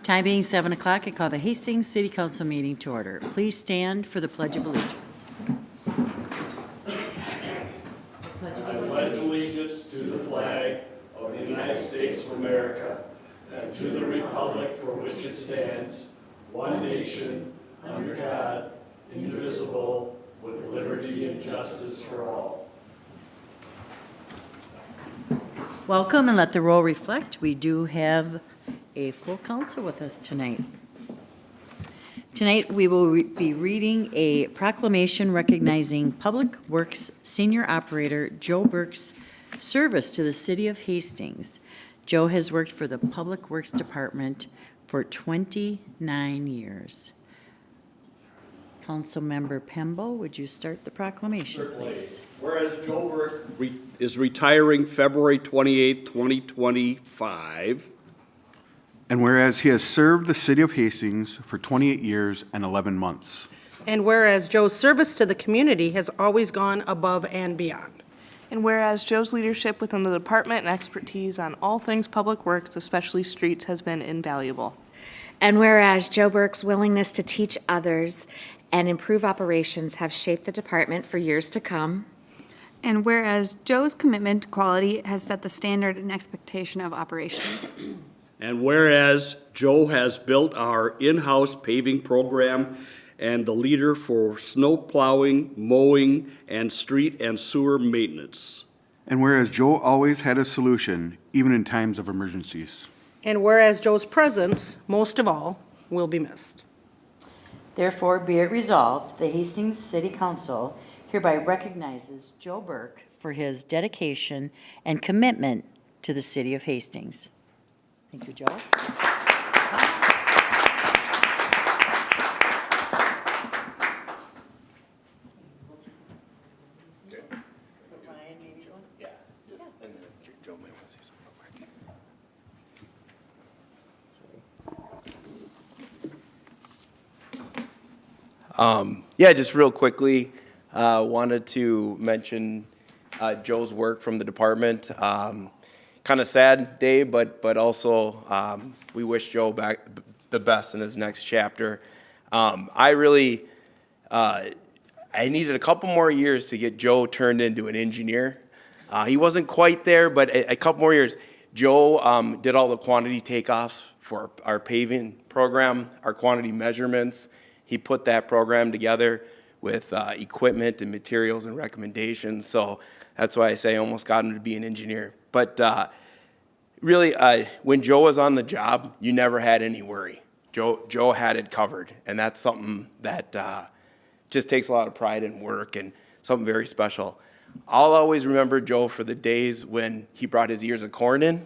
Time being 7 o'clock, I call the Hastings City Council meeting to order. Please stand for the Pledge of Allegiance. I pledge allegiance to the flag of the United States of America and to the republic for which it stands, one nation, under God, indivisible, with liberty and justice for all. Welcome, and let the roll reflect. We do have a full council with us tonight. Tonight, we will be reading a proclamation recognizing Public Works Senior Operator Joe Birk's service to the city of Hastings. Joe has worked for the Public Works Department for 29 years. Councilmember Pembo, would you start the proclamation, Certainly. please? Whereas Joe Birk is retiring February 28, 2025. And whereas he has served the city of Hastings for 28 years and 11 months. And whereas Joe's service to the community has always gone above and beyond. And whereas Joe's leadership within the department and expertise on all things public works, especially streets, has been invaluable. And whereas Joe Birk's willingness to teach others and improve operations have shaped the department for years to come. And whereas Joe's commitment to quality has set the standard and expectation of operations. And whereas Joe has built our in-house paving program and the leader for snow plowing, mowing, and street and sewer maintenance. And whereas Joe always had a solution, even in times of emergencies. And whereas Joe's presence, most of all, will be missed. Therefore, be it resolved, the Hastings City Council hereby recognizes Joe Birk for his dedication and commitment to the city of Hastings. Thank you, Joe. Yeah, just real quickly, wanted to mention Joe's work from the department. Kind of sad day, but also we wish Joe back the best in his next chapter. I needed a couple more years to get Joe turned into an engineer. He wasn't quite there, but a couple more years. Joe did all the quantity takeoffs for our paving program, our quantity measurements. He put that program together with equipment and materials and recommendations. So that's why I say I almost got him to be an engineer. But really, when Joe was on the job, you never had any worry. Joe had it covered, and that's something that just takes a lot of pride in work and something very special. I'll always remember Joe for the days when he brought his ears of corn in,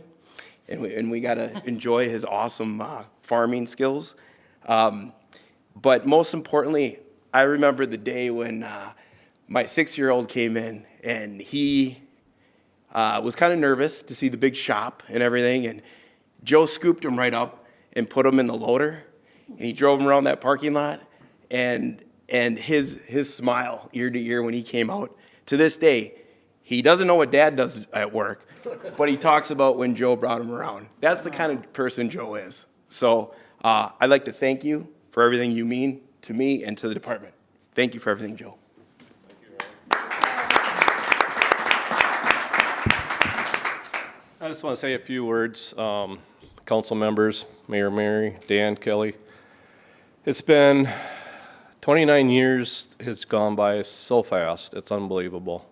and we got to enjoy his awesome farming skills. But most importantly, I remember the day when my 6-year-old came in, and he was kind of nervous to see the big shop and everything, and Joe scooped him right up and put him in the loader, and he drove him around that parking lot, and his smile ear to ear when he came out. To this day, he doesn't know what Dad does at work, but he talks about when Joe brought him around. That's the kind of person Joe is. So I'd like to thank you for everything you mean to me and to the department. Thank you for everything, Joe. I just want to say a few words. Council members, Mayor Mary, Dan, Kelly. It's been 29 years. It's gone by so fast. It's unbelievable.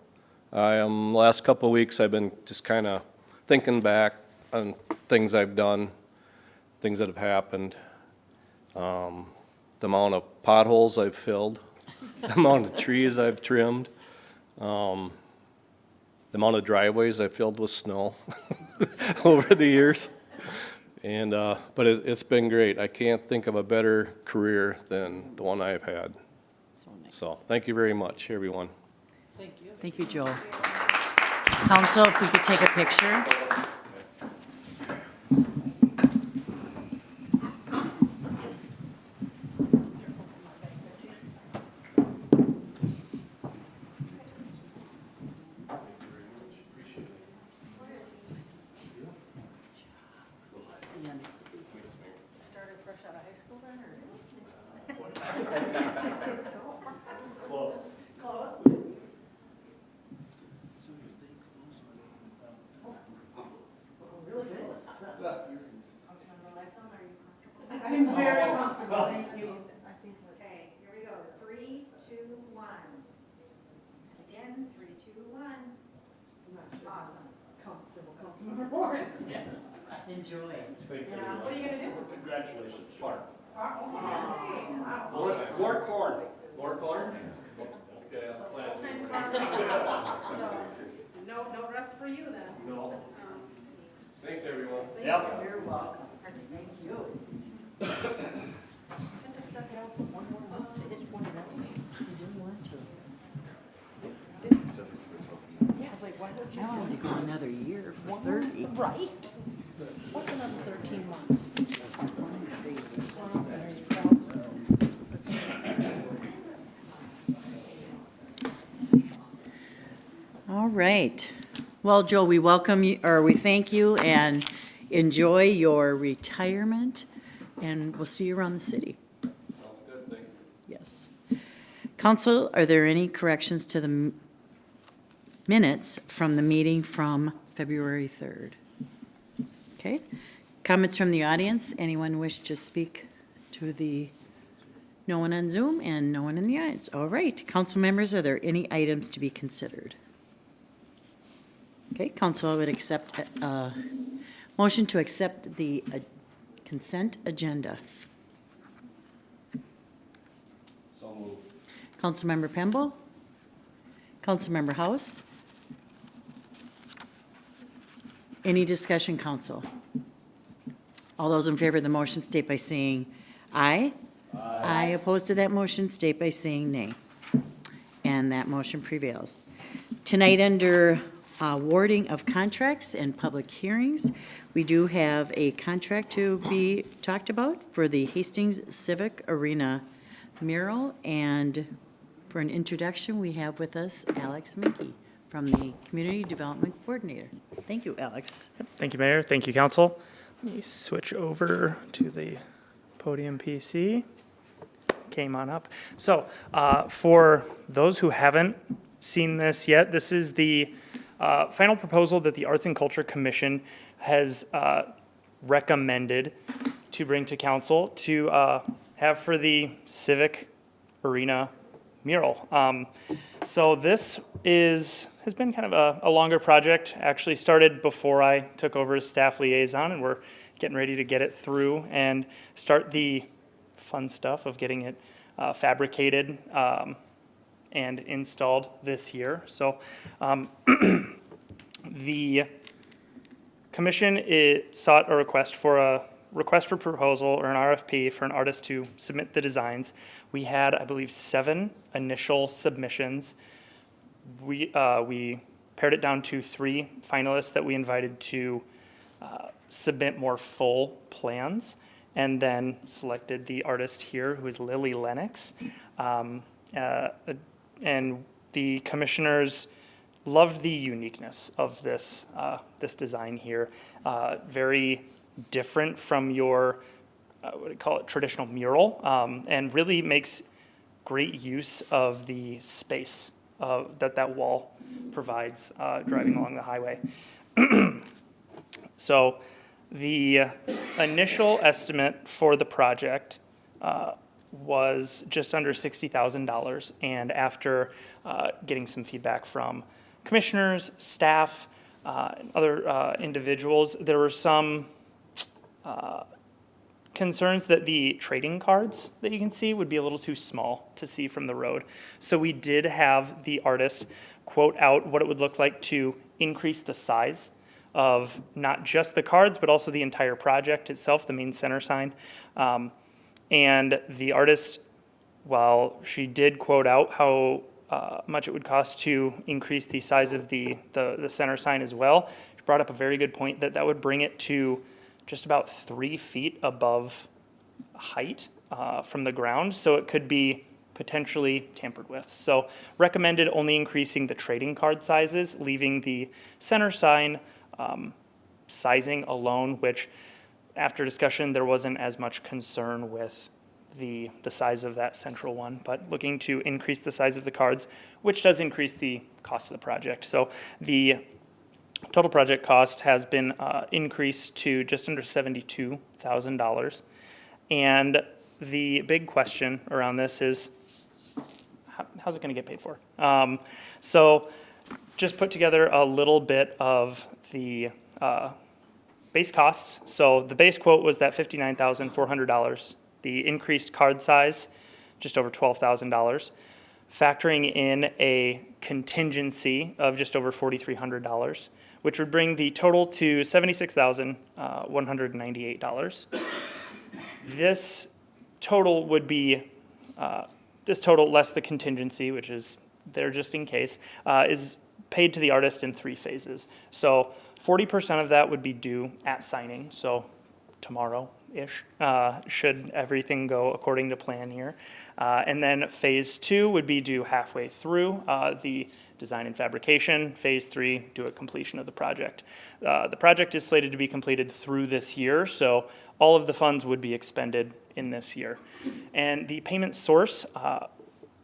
Last couple of weeks, I've been just kind of thinking back on things I've done, things that have happened. The amount of potholes I've filled, the amount of trees I've trimmed, the amount of driveways I've filled with snow over the years. And but it's been great. I can't think of a better career than the one I've had. So nice. So thank you very much, everyone. Thank you. Thank you, Joe. Council, if we could take a picture. I'm very comfortable, thank you. Okay, here we go. 3, 2, 1. Again, 3, 2, 1. Awesome. Enjoy. What are you gonna do? Congratulations. Mark. More corn. More corn? Okay, I'll plant. No rest for you then. No. Thanks, everyone. Yep. You're welcome. Thank you. I wanted to go another year for 30. Right. What's another 13 months? All right. Well, Joe, we welcome you, or we thank you and enjoy your retirement, and we'll see you around the city. Sounds good, thank you. Yes. Council, are there any corrections to the minutes from the meeting from February 3rd? Okay. Comments from the audience? Anyone wish to speak to the, no one on Zoom and no one in the audience? All right. Council members, are there any items to be considered? Okay, council would accept, motion to accept the consent agenda. So moved. Councilmember Pemble? Councilmember House? Any discussion, council? All those in favor of the motion state by saying aye. Aye. Opposed to that motion state by saying nay. And that motion prevails. Tonight, under awarding of contracts and public hearings, we do have a contract to be talked about for the Hastings Civic Arena mural. And for an introduction, we have with us Alex Mickey from the Community Development Coordinator. Thank you, Alex. Thank you, Mayor. Thank you, Council. Let me switch over to the podium PC. Came on up. So, for those who haven't seen this yet, this is the final proposal that the Arts and Culture Commission has recommended to bring to Council to have for the Civic Arena mural. So this has been kind of a longer project. Actually started before I took over as staff liaison, and we're getting ready to get it through and start the fun stuff of getting it fabricated and installed this year. So the commission sought a request for proposal or an RFP for an artist to submit the designs. We had, I believe, 7 initial submissions. We pared it down to 3 finalists that we invited to submit more full plans, and then selected the artist here, who is Lily Lennox. And the commissioners loved the uniqueness of this design here. Very different from your, what do you call it, traditional mural, and really makes great use of the space that wall provides driving along the highway. So the initial estimate for the project was just under $60,000, and after getting some feedback from commissioners, staff, and other individuals, there were some concerns that the trading cards that you can see would be a little too small to see from the road. So we did have the artist quote out what it would look like to increase the size of not just the cards, but also the entire project itself, the main center sign. And the artist, while she did quote out how much it would cost to increase the size of the center sign as well, she brought up a very good point that would bring it to just about 3 feet above height from the ground, so it could be potentially tampered with. So recommended only increasing the trading card sizes, leaving the center sign sizing alone, which after discussion, there wasn't as much concern with the size of that central one, but looking to increase the size of the cards, which does increase the cost of the project. So the total project cost has been increased to just under $72,000. And the big question around this is, how's it going to get paid for? So just put together a little bit of the base costs. So the base quote was that $59,400. The increased card size, just over $12,000. Factoring in a contingency of just over $4,300, which would bring the total to $76,198. This total would be, this total less the contingency, which is there just in case, is paid to the artist in 3 phases. So 40% of that would be due at signing, so tomorrow-ish, should everything go according to plan here. And then phase 2 would be due halfway through the design and fabrication. Phase 3, due at completion of the project. The project is slated to be completed through this year, so all of the funds would be expended in this year. And the payment source,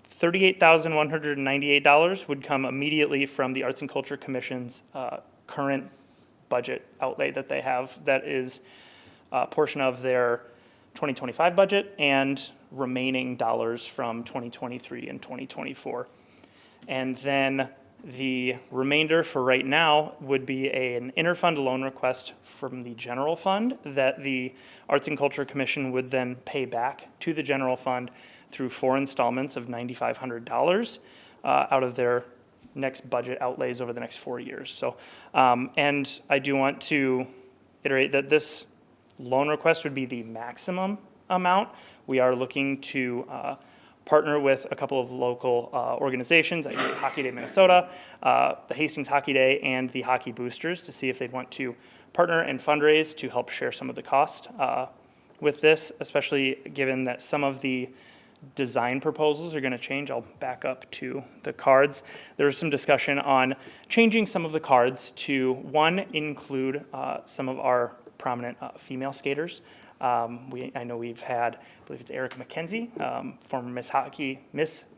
$38,198 would come immediately from the Arts and Culture Commission's current budget outlay that they have. That is a portion of their 2025 budget and remaining dollars from 2023 and 2024. And then the remainder for right now would be an interfund loan request from the general fund that the Arts and Culture Commission would then pay back to the general fund through 4 installments of $9,500 out of their next budget outlays over the next 4 years. So, and I do want to iterate that this loan request would be the maximum amount. We are looking to partner with a couple of local organizations, like Hockey Day Minnesota, the Hastings Hockey Day, and the Hockey Boosters to see if they'd want to partner and fundraise to help share some of the cost with this, especially given that some of the design proposals are going to change. I'll back up to the cards. There was some discussion on changing some of the cards to, one, include some of our prominent female skaters. I know we've had, I believe it's Erica McKenzie, former Miss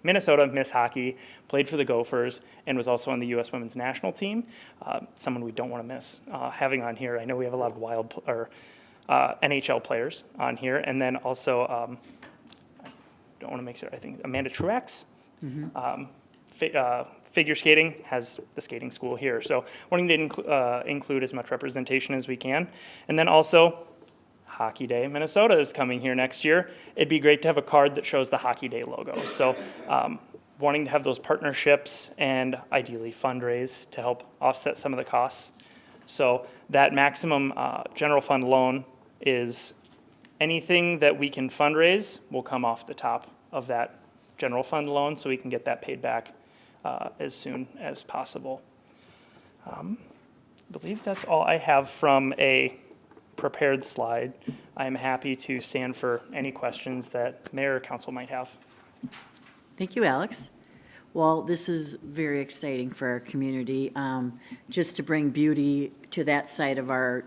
Minnesota Miss Hockey, played for the Gophers, and was also on the U.S. Women's National Team. Someone we don't want to miss having on here. I know we have a lot of NHL players on here, and then also don't want to mix it. I think Amanda Truax. Figure skating has the skating school here, so wanting to include as much representation as we can, and then also. Hockey Day Minnesota is coming here next year. It'd be great to have a card that shows the Hockey Day logo. So wanting to have those partnerships and ideally fundraise to help offset some of the costs. So that maximum general fund loan is anything that we can fundraise will come off the top of that general fund loan so we can get that paid back as soon as possible. I believe that's all I have from a prepared slide. I'm happy to stand for any questions that mayor or council might have. Thank you, Alex. Well, this is very exciting for our community, just to bring beauty to that side of our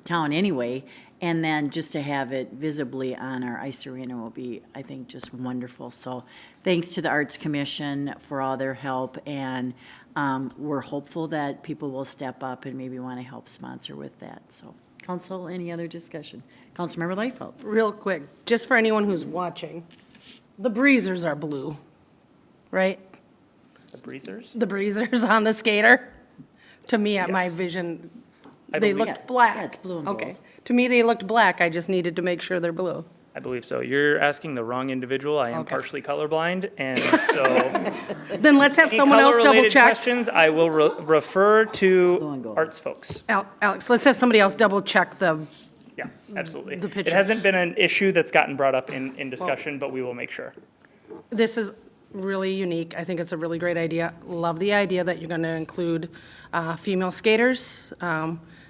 town anyway, and then just to have it visibly on our ice arena will be, I think, just wonderful. So thanks to the Arts Commission for all their help, and we're hopeful that people will step up and maybe want to help sponsor with that. So. Council, any other discussion? Councilmember Lightfoot. Real quick, just for anyone who's watching, the breezers are blue, right? The breezers? The breezers on the skater. To me, at my Yes. vision, I they believe- looked black. Yeah, it's blue and gold. Okay. To me, they looked black. I just needed to make sure they're blue. I believe so. You're asking the wrong individual. I am Okay. partially colorblind, and so Then let's have any someone else double color-related check. questions, I will refer Blue to and gold. arts folks. Alex, let's have somebody else double check the, Yeah, absolutely. The It picture. hasn't been an issue that's gotten brought up in discussion, but we will make sure. this is really unique. I think it's a really great idea. Love the idea that you're going to include female skaters.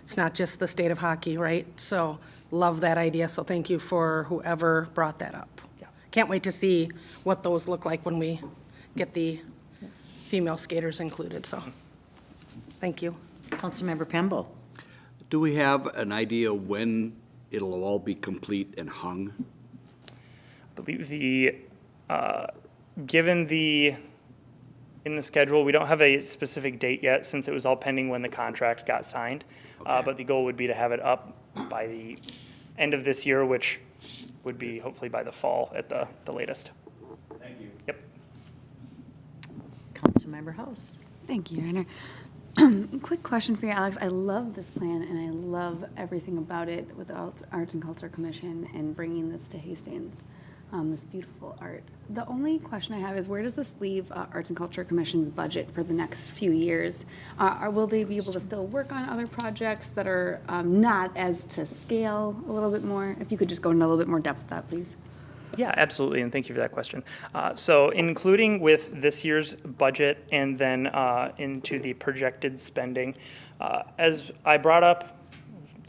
It's not just the state of hockey, right? So love that idea. So thank you for whoever brought that up. Yeah. Can't wait to see what those look like when we get the female skaters included. So thank you. Councilmember Pembo. Do we have an idea when it'll all be complete and hung? believe given in the schedule, we don't have a specific date yet since it was all pending when the contract got signed. But the goal would be to have it up by the end of this year, which would be hopefully by the fall at the latest. Thank you. Yep. Councilmember House. Thank you, Your Honor. Quick question for you, Alex. I love this plan, and I love everything about it with the Arts and Culture Commission and bringing this to Hastings, this beautiful art. The only question I have is, where does this leave Arts and Culture Commission's budget for the next few years? Will they be able to still work on other projects that are not as to scale a little bit more? If you could just go into a little bit more depth with that, please. Yeah, absolutely, and thank you for that question. So including with this year's budget and then into the projected spending, as I brought up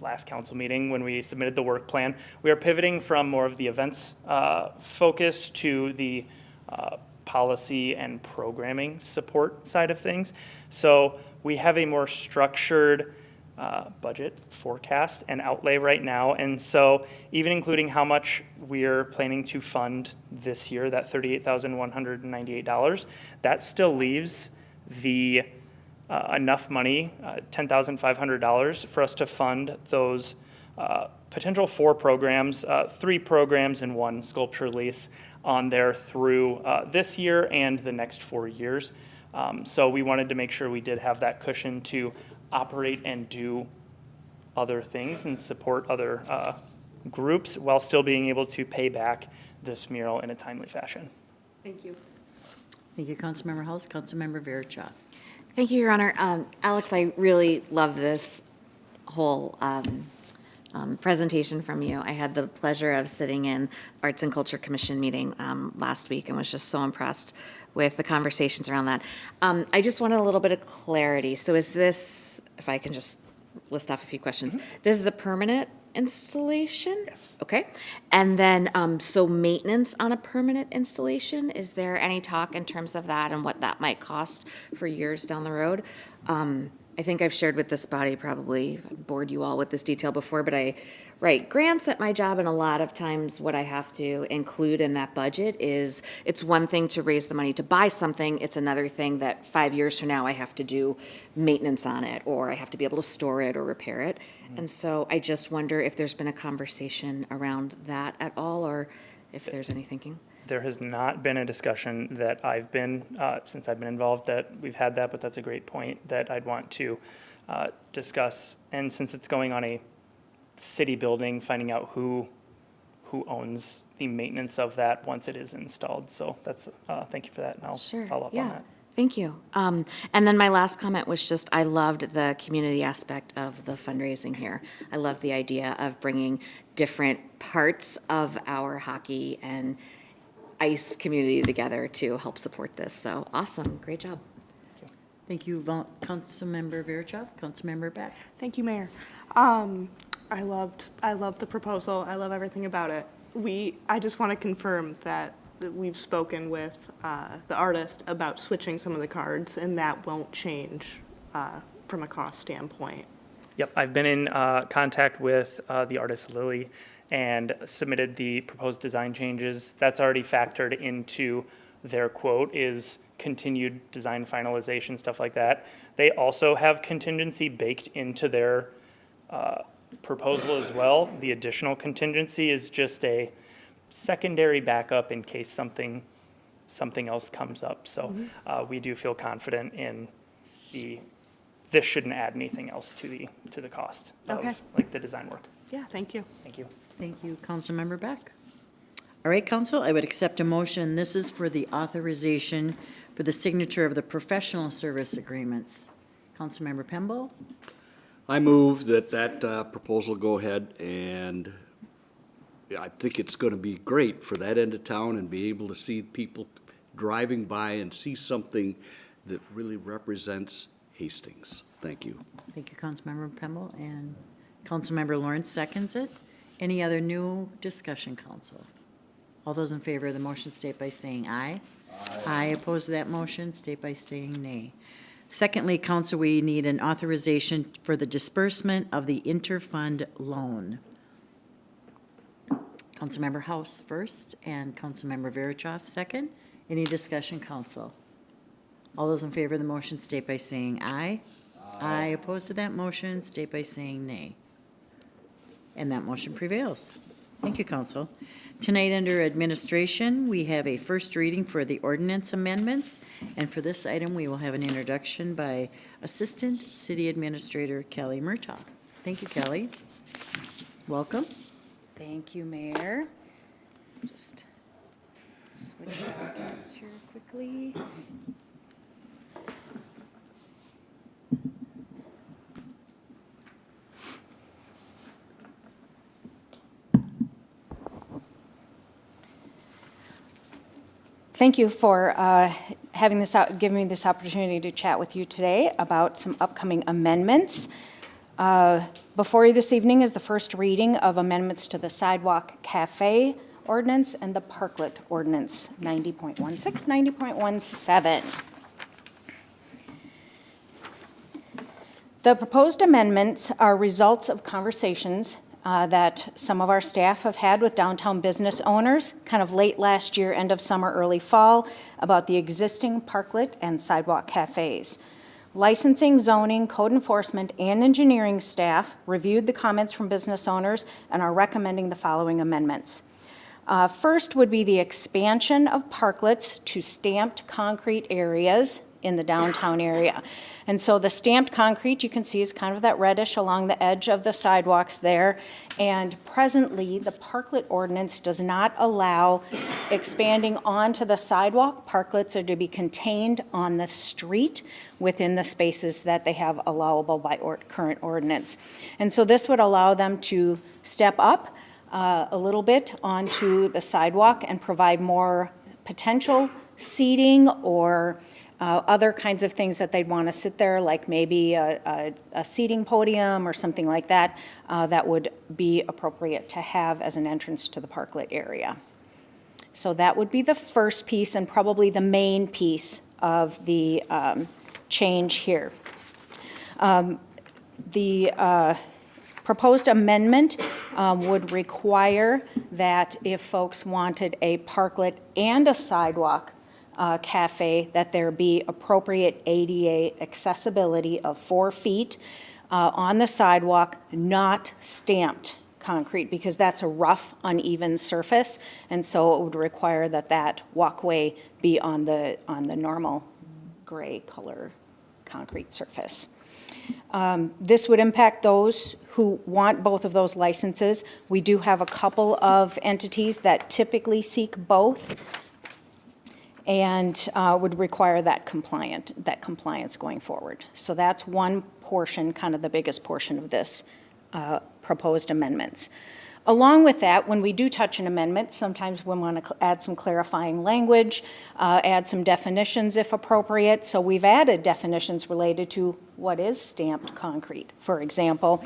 last council meeting when we submitted the work plan, we are pivoting from more of the events focus to the policy and programming support side of things. So we have a more structured budget forecast and outlay right now. And so even including how much we're planning to fund this year, that $38,198, that still leaves the enough money, $10,500, for us to fund those potential 4 programs, 3 programs and 1 sculpture lease on there through this year and the next 4 years. So we wanted to make sure we did have that cushion to operate and do other things and support other groups while still being able to pay back this mural in a timely fashion. Thank you. Thank you, Councilmember House. Councilmember Verichov. Thank you, Your Honor. Alex, I really love this whole presentation from you. I had the pleasure of sitting in Arts and Culture Commission meeting last week and was just so impressed with the conversations around that. I just wanted a little bit of clarity. So is this, if I can just list off a few questions, this is a permanent installation? Yes. Okay. And then, so maintenance on a permanent installation, is there any talk in terms of that and what that might cost for years down the road? I think I've shared with this body, probably bored you all with this detail before, but I write grants at my job, and a lot of times what I have to include in that budget is, it's one thing to raise the money to buy something, it's another thing that 5 years from now I have to do maintenance on it, or I have to be able to store it or repair it. And so I just wonder if there's been a conversation around that at all, or if there's any thinking. There has not been a discussion that I've been, since I've been involved, that we've had that, but that's a great point that I'd want to discuss. And since it's going on a city building, finding out who owns the maintenance of that once it is installed. So that's, thank you for that, and I'll follow up on that. Thank you. And then my last comment was just, I loved the community aspect of the fundraising here. I love the idea of bringing different parts of our hockey and ice community together to help support this. So awesome, great job. Thank you, Councilmember Verichov. Councilmember Beck. Thank you, Mayor. I loved the proposal. I love everything about it. I just want to confirm that we've spoken with the artist about switching some of the cards, and that won't change from a cost standpoint. Yep, I've been in contact with the artist Lily and submitted the proposed design changes. That's already factored into their quote, is continued design finalization, stuff like that. They also have contingency baked into their proposal as well. The additional contingency is just a secondary backup in case something else comes up. So we do feel confident in this shouldn't add anything else to the cost of like the design work. Yeah, thank you. Thank you. Thank you, Councilmember Beck. All right, Council, I would accept a motion. This is for the authorization for the signature of the professional service agreements. Councilmember Pembo. I move that proposal go ahead, and I think it's going to be great for that end of town and be able to see people driving by and see something that really represents Hastings. Thank you. Thank you, Councilmember Pembo, and Councilmember Lawrence seconds it. Any other new discussion, Council? All those in favor of the motion state by saying aye. Aye. Opposed to that motion state by saying nay. Secondly, Council, we need an authorization for the disbursement of the interfund loan. Councilmember House first and Councilmember Verichoff second. Any discussion, council? All those in favor of the motion state by saying aye. Aye. Opposed to that motion state by saying nay. And that motion prevails. Thank you, council. Tonight, under administration, we have a first reading for the ordinance amendments. And for this item, we will have an introduction by Assistant City Administrator Kelly Murtaugh. Thank you, Kelly. Welcome. Thank you, Mayor. Just switch documents here quickly. Thank you for giving me this opportunity to chat with you today about some upcoming amendments. Before you this evening is the first reading of amendments to the Sidewalk Cafe Ordinance and the Parklet Ordinance 90.16, 90.17. The proposed amendments are results of conversations that some of our staff have had with downtown business owners, kind of late last year, end of summer, early fall, about the existing parklet and sidewalk cafes. Licensing, zoning, code enforcement, and engineering staff reviewed the comments from business owners and are recommending the following amendments. First would be the expansion of parklets to stamped concrete areas in the downtown area. And so the stamped concrete, you can see, is kind of that reddish along the edge of the sidewalks there. And presently, the parklet ordinance does not allow expanding onto the sidewalk. Parklets are to be contained on the street within the spaces that they have allowable by current ordinance. And so this would allow them to step up a little bit onto the sidewalk and provide more potential seating or other kinds of things that they'd want to sit there, like maybe a seating podium or something like that, that would be appropriate to have as an entrance to the parklet area. So that would be the first piece and probably the main piece of the change here. The proposed amendment would require that if folks wanted a parklet and a sidewalk cafe, that there be appropriate ADA accessibility of 4 feet on the sidewalk, not stamped concrete, because that's a rough, uneven surface, and so it would require that that walkway be on the normal gray color concrete surface. This would impact those who want both of those licenses. We do have a couple of entities that typically seek both and would require that compliance going forward. So that's one portion, kind of the biggest portion of this proposed amendments. Along with that, when we do touch an amendment, sometimes we want to add some clarifying language, add some definitions if appropriate. So we've added definitions related to what is stamped concrete, for example,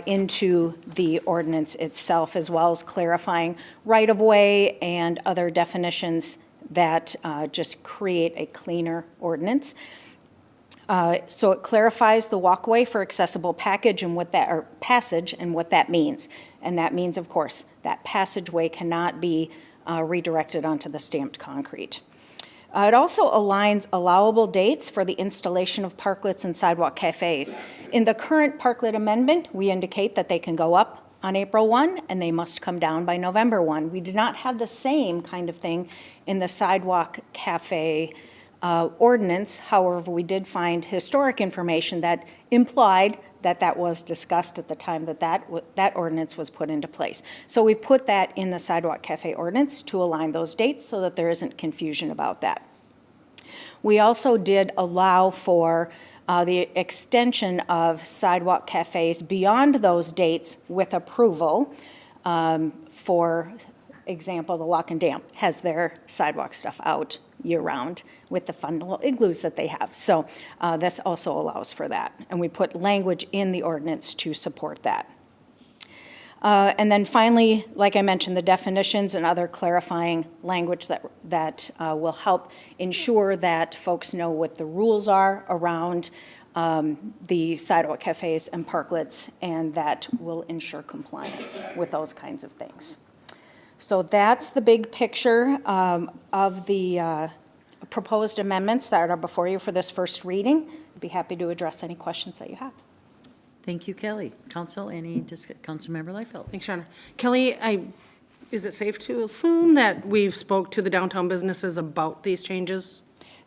into the ordinance itself, as well as clarifying right-of-way and other definitions that just create a cleaner ordinance. So it clarifies the walkway for accessible passage and what that means. And that means, of course, that passageway cannot be redirected onto the stamped concrete. It also aligns allowable dates for the installation of parklets and sidewalk cafes. In the current parklet amendment, we indicate that they can go up on April 1 and they must come down by November 1. We do not have the same kind of thing in the sidewalk cafe ordinance. However, we did find historic information that implied that that was discussed at the time that ordinance was put into place. So we put that in the sidewalk cafe ordinance to align those dates so that there isn't confusion about that. We also did allow for the extension of sidewalk cafes beyond those dates with approval. For example, the Lock and Dam has their sidewalk stuff out year-round with the fun little igloos that they have. So this also allows for that. And we put language in the ordinance to support that. And then finally, like I mentioned, the definitions and other clarifying language that will help ensure that folks know what the rules are around the sidewalk cafes and parklets, and that will ensure compliance with those kinds of things. So that's the big picture of the proposed amendments that are before you for this first reading. I'd be happy to address any questions that you have. Thank you, Kelly. Council, Councilmember Liefeld? Thanks, Shauna. Kelly, is it safe to assume that we've spoke to the downtown businesses about these changes?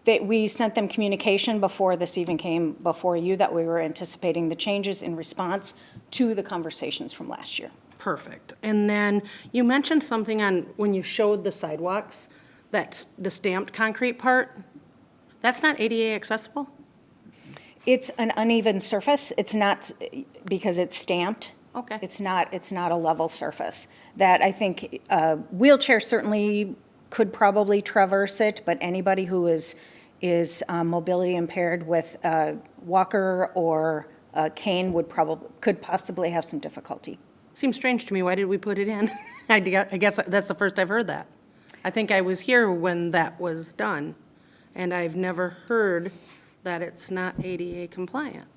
We sent them communication before this even came before you, that we were anticipating the changes in response to the conversations from last year. Perfect. And then you mentioned something on, when you showed the sidewalks, that's the stamped concrete part. That's not ADA accessible? It's an uneven surface. It's not, because it's stamped. Okay. It's not a level surface. That I think wheelchair certainly could probably traverse it, but anybody who is mobility impaired with a walker or a cane could possibly have some difficulty. Seems strange to me. Why did we put it in? I guess that's the first I've heard that. I think I was here when that was done, and I've never heard that it's not ADA compliant.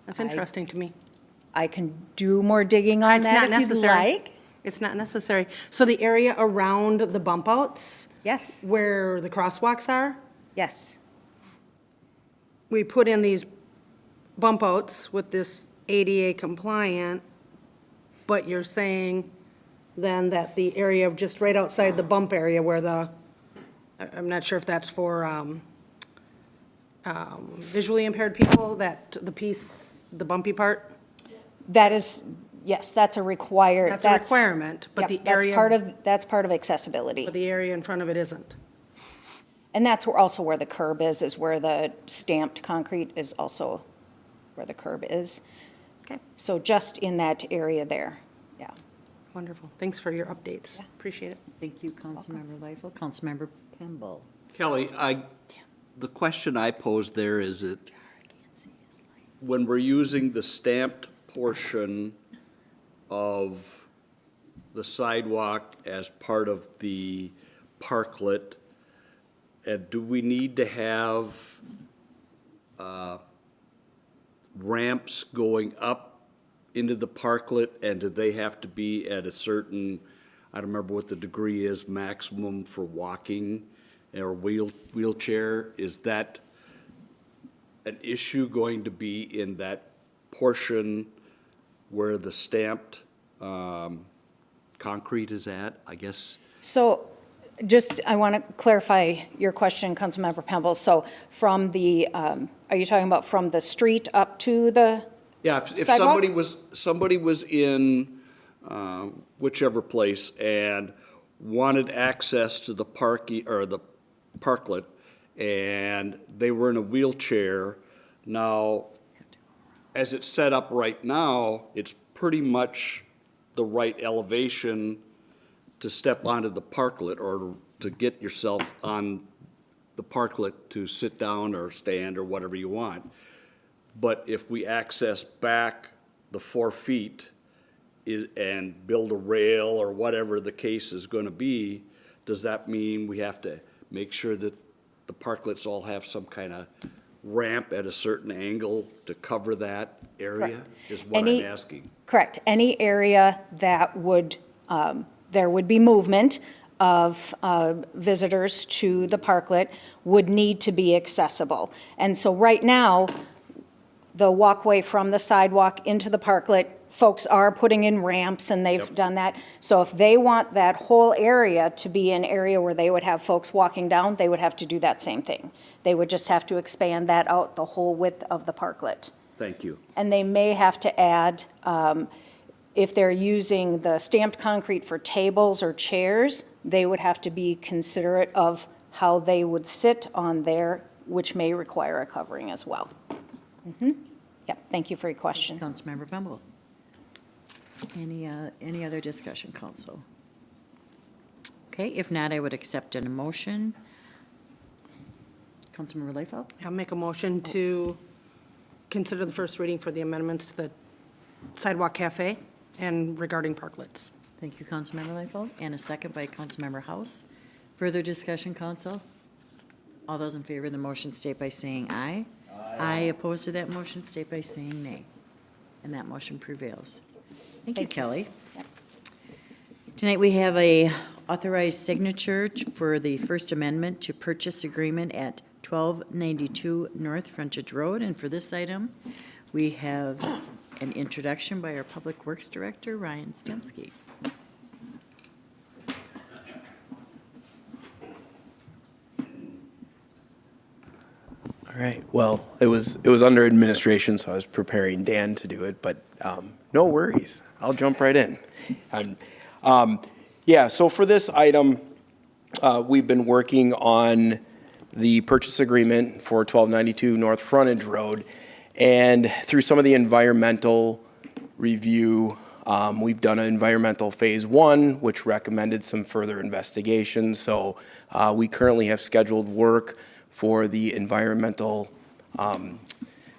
That's interesting to me. I can do more digging on that if you'd like. It's not necessary. So the area around the bump outs? Yes. Where the crosswalks are? Yes. We put in these bump outs with this ADA compliant, but you're saying then that the area just right outside the bump area where I'm not sure if that's for visually impaired people, that the bumpy part? That is, yes, that's a required. That's a requirement, but the area. That's part of accessibility. But the area in front of it isn't. And that's also where the curb is where the stamped concrete is also where the curb is. Okay. So just in that area there, yeah. Wonderful. Thanks for your updates. Appreciate it. Thank you, Councilmember Liefeld. Councilmember Pemble? Kelly, the question I posed there is that when we're using the stamped portion of the sidewalk as part of the parklet, do we need to have ramps going up into the parklet, and do they have to be at a certain, I don't remember what the degree is, maximum for walking or wheelchair? Is that an issue going to be in that portion where the stamped concrete is at, I guess? So I want to clarify your question, Councilmember Pemble. So from are you talking about from the street up to the Yeah, if somebody was in whichever place and wanted access to the parklet, and they were in a wheelchair, now, as it's set up right now, it's pretty much the right elevation to step onto the parklet or to get yourself on the parklet to sit down or stand or whatever you want. But if we access back the 4 feet and build a rail or whatever the case is going to be, does that mean we have to make sure that the parklets all have some kind of ramp at a certain angle to cover that area, is what I'm asking? Correct. Any area that there would be movement of visitors to the parklet would need to be accessible. And so right now, the walkway from the sidewalk into the parklet, folks are putting in ramps and they've done that. So if they want that whole area to be an area where they would have folks walking down, they would have to do that same thing. They would just have to expand that out the whole width of the parklet. Thank you. And they may have to add, if they're using the stamped concrete for tables or chairs, they would have to be considerate of how they would sit on there, which may require a covering as well. Yep, thank you for your question. Councilmember Pemble? Any other discussion, Council? Okay, if not, I would accept an motion. Councilmember Liefeld? I'll make a motion to consider the first reading for the amendments to the Sidewalk Cafe and regarding parklets. Thank you, Councilmember Liefeld. And a second by Councilmember House. Further discussion, Council? All those in favor of the motion state by saying aye. Aye. Opposed to that motion state by saying nay. And that motion prevails. Thank you, Kelly. Tonight, we have a authorized signature for the First Amendment to Purchase Agreement at 1292 North Frontage Road. And for this item, we have an introduction by our Public Works Director, Ryan Stemsky. All right, well, it was under administration, so I was preparing Dan to do it, but no worries. I'll jump right in. Yeah, so for this item, we've been working on the purchase agreement for 1292 North Frontage Road, and through some of the environmental review, we've done an environmental phase 1, which recommended some further investigation. So we currently have scheduled work for the environmental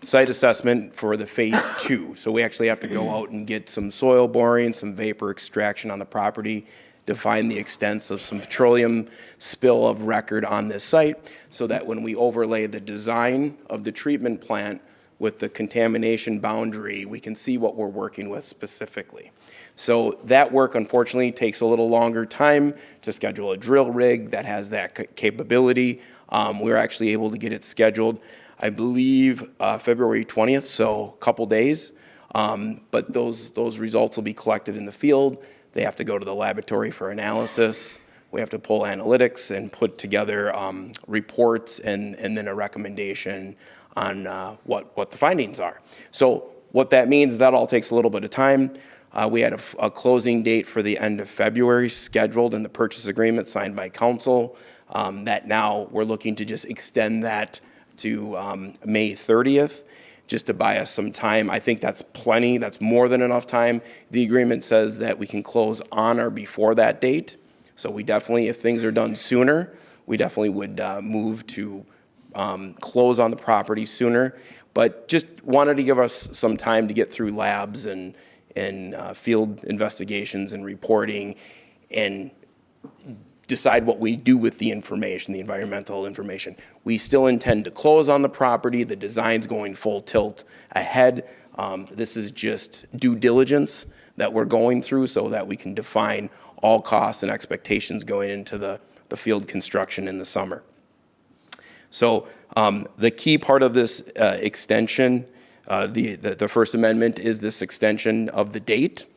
site assessment for the phase 2. So we actually have to go out and get some soil boring, some vapor extraction on the property, define the extents of some petroleum spill of record on this site, so that when we overlay the design of the treatment plant with the contamination boundary, we can see what we're working with specifically. So that work, unfortunately, takes a little longer time to schedule a drill rig that has that capability. We're actually able to get it scheduled, I believe, February 20th, so a couple days. But those results will be collected in the field. They have to go to the laboratory for analysis. We have to pull analytics and put together reports and then a recommendation on what the findings are. So what that means, that all takes a little bit of time. We had a closing date for the end of February scheduled in the purchase agreement signed by council. That now we're looking to just extend that to May 30th, just to buy us some time. I think that's plenty. That's more than enough time. The agreement says that we can close on or before that date. So we definitely, if things are done sooner, we definitely would move to close on the property sooner. But just wanted to give us some time to get through labs and field investigations and reporting and decide what we do with the information, the environmental information. We still intend to close on the property. The design's going full tilt ahead. This is just due diligence that we're going through so that we can define all costs and expectations going into the field construction in the summer. So the key part of this extension, the First Amendment, is this extension of the date.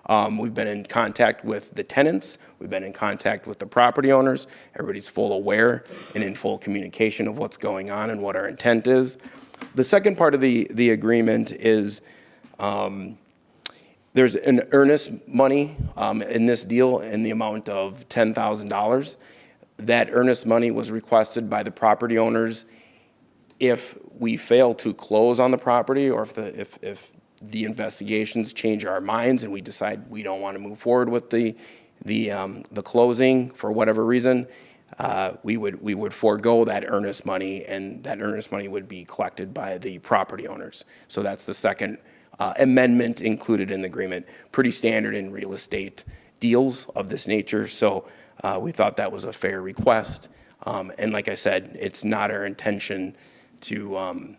We've been in contact with the tenants. We've been in contact with the property owners. Everybody's full aware and in full communication of what's going on and what our intent is. The second part of the agreement is there's an earnest money in this deal in the amount of $10,000. That earnest money was requested by the property owners if we fail to close on the property, or if the investigations change our minds and we decide we don't want to move forward with the closing for whatever reason, we would forego that earnest money, and that earnest money would be collected by the property owners. So that's the second amendment included in the agreement. Pretty standard in real estate deals of this nature. So we thought that was a fair request. And like I said, it's not our intention to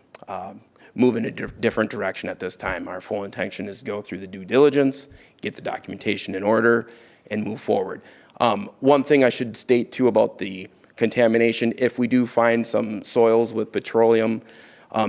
move in a different direction at this time. Our full intention is to go through the due diligence, get the documentation in order, and move forward. One thing I should state too about the contamination, if we do find some soils with petroleum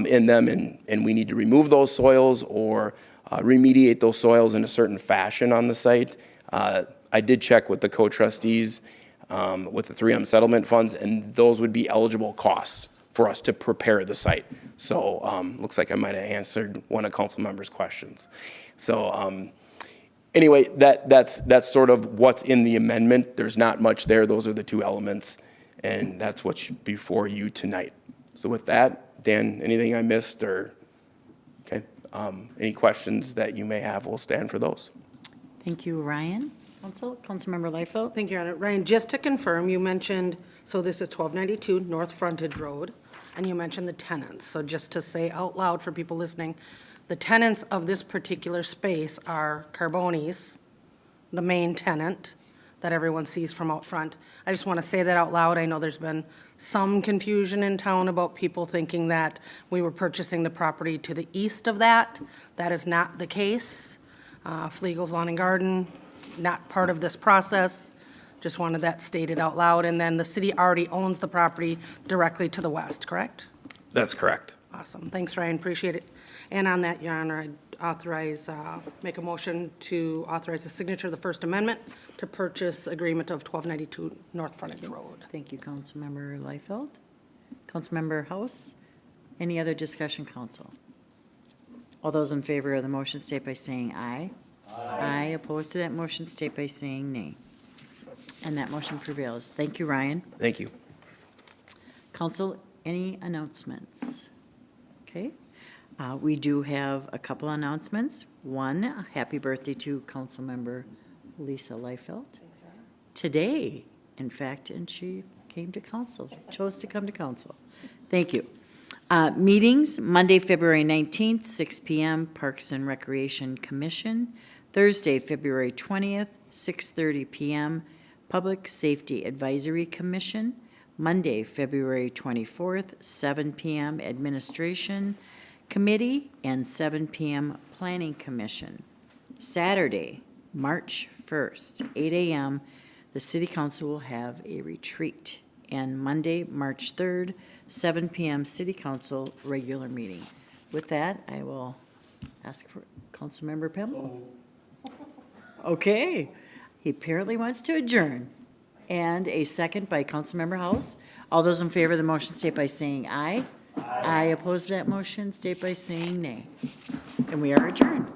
in them and we need to remove those soils or remediate those soils in a certain fashion on the site, I did check with the co-trustees with the 3M settlement funds, and those would be eligible costs for us to prepare the site. So looks like I might have answered one of council members' questions. So anyway, that's sort of what's in the amendment. There's not much there. Those are the two elements, and that's what's before you tonight. So with that, Dan, anything I missed, or okay? Any questions that you may have, we'll stand for those. Thank you, Ryan. Councilmember Liefeld. Thank you, Your Honor. Ryan, just to confirm, you mentioned, so this is 1292 North Frontage Road, and you mentioned the tenants. So just to say out loud for people listening, the tenants of this particular space are Carboni's, the main tenant that everyone sees from out front. I just want to say that out loud. I know there's been some confusion in town about people thinking that we were purchasing the property to the east of that. That is not the case. Flegel's Lawn and Garden not part of this process. Just wanted that stated out loud. And then the city already owns the property directly to the west, correct? That's correct. Awesome. Thanks, Ryan. Appreciate it. And on that, Your Honor, make a motion to authorize the signature of the First Amendment to purchase agreement of 1292 North Frontage Road. Thank you, Councilmember Liefeld. Councilmember House, any other discussion, council? All those in favor of the motion state by saying aye. Aye. Opposed to that motion state by saying nay. And that motion prevails. Thank you, Ryan. Thank you. Council, any announcements? Okay. We do have a couple announcements. One, happy birthday to Councilmember Lisa Liefeld. Today, in fact, and she came to council, chose to come to council. Thank you. Meetings, Monday, February 19th, 6 PM, Parks and Recreation Commission. Thursday, February 20th, 6:30 PM, Public Safety Advisory Commission. Monday, February 24th, 7 PM, Administration Committee, and 7 PM, Planning Commission. Saturday, March 1st, 8 AM, the City Council will have a retreat. And Monday, March 3rd, 7 PM, City Council regular meeting. With that, I will ask for Councilmember Pemble. Okay, he apparently wants to adjourn. And a second by Councilmember House. All those in favor of the motion state by saying aye. Aye. Opposed to that motion state by saying nay. And we are adjourned.